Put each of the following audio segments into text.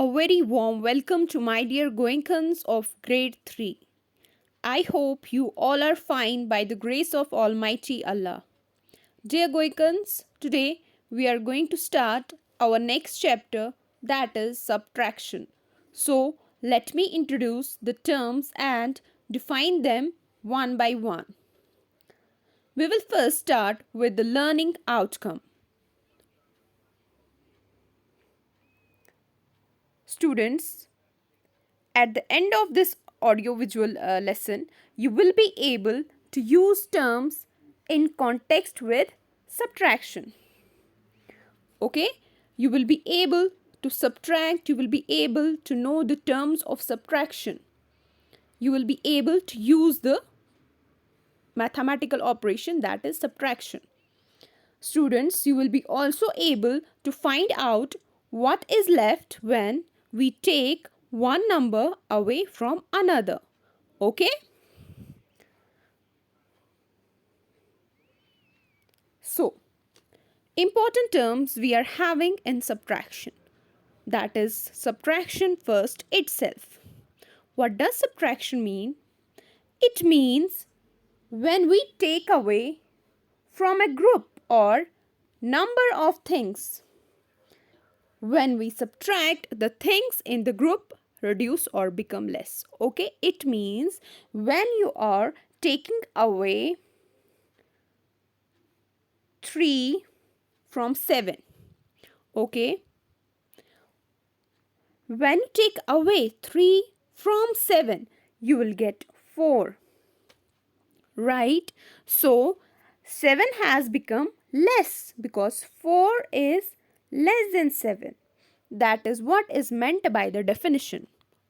A very warm welcome to my dear Goenkans of grade 3. I hope you all are fine by the grace of Almighty Allah. Dear Goenkans, today we are going to start our next chapter, that is subtraction. So, let me introduce the terms and define them one by one. We will first start with the learning outcome. Students, at the end of this audiovisual lesson, you will be able to use terms in context with subtraction. Okay? You will be able to subtract, you will be able to know the terms of subtraction. You will be able to use the mathematical operation, that is subtraction. Students, you will be also able to find out what is left when we take one number away from another. Okay? So, important terms we are having in subtraction. That is subtraction first itself. What does subtraction mean? It means when we take away from a group or number of things. When we subtract, the things in the group reduce or become less. Okay, it means when you are taking away 3 from 7. Okay, when you take away 3 from 7, you will get 4. Right? So 7 has become less because 4 is less than 7. That is what is meant by the definition.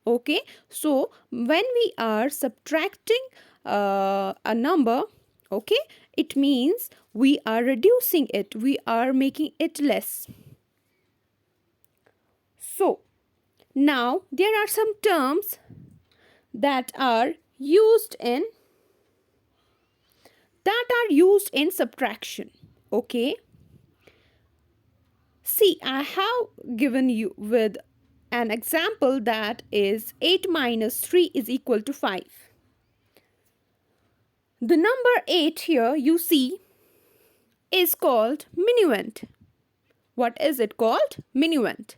Okay, so when we are subtracting a number, okay, it means we are reducing it, we are making it less. So now there are some terms that are used in subtraction. Okay, see, I have given you with an example that is 8 minus 3 is equal to 5. The number 8 here you see is called minuend. What is it called? Minuend.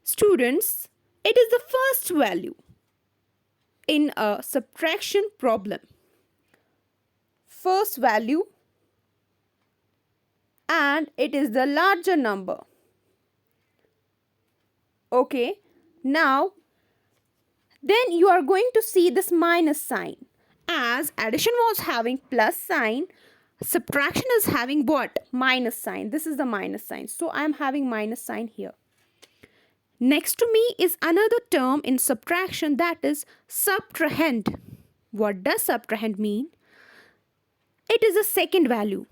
Students, it is the first value in a subtraction problem. First value, and it is the larger number. Okay, now then you are going to see this minus sign. As addition was having plus sign, subtraction is having what? Minus sign. This is the minus sign. So I am having minus sign here. Next to me is another term in subtraction, that is subtrahend. What does subtrahend mean? It is the second value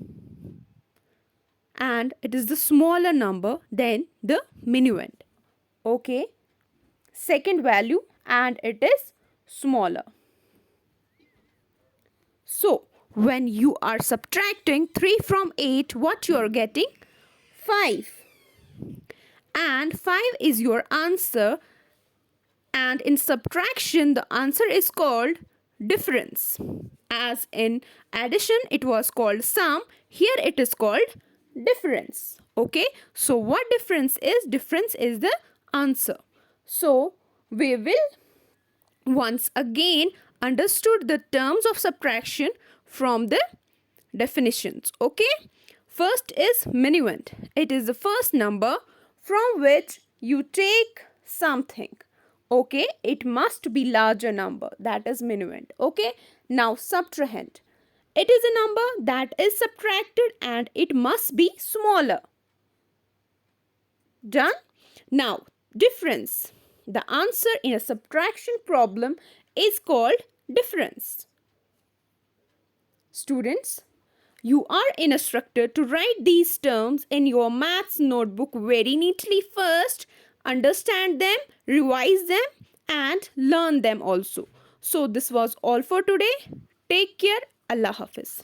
and it is the smaller number than the minuend. Okay, second value and it is smaller. So when you are subtracting 3 from 8, what you are getting? 5. And 5 is your answer, and in subtraction the answer is called difference. As in addition it was called sum, here it is called difference. Okay, so what difference is? Difference is the answer. So we will once again understood the terms of subtraction from the definitions. Okay, first is minuend. It is the first number from which you take something. Okay, it must be larger number, that is minuend. Okay, now subtrahend. It is a number that is subtracted and it must be smaller. Done? Now difference. The answer in a subtraction problem is called difference. Students, you are instructed to write these terms in your maths notebook very neatly first, understand them, revise them and learn them also. So this was all for today. Take care. Allah Hafiz.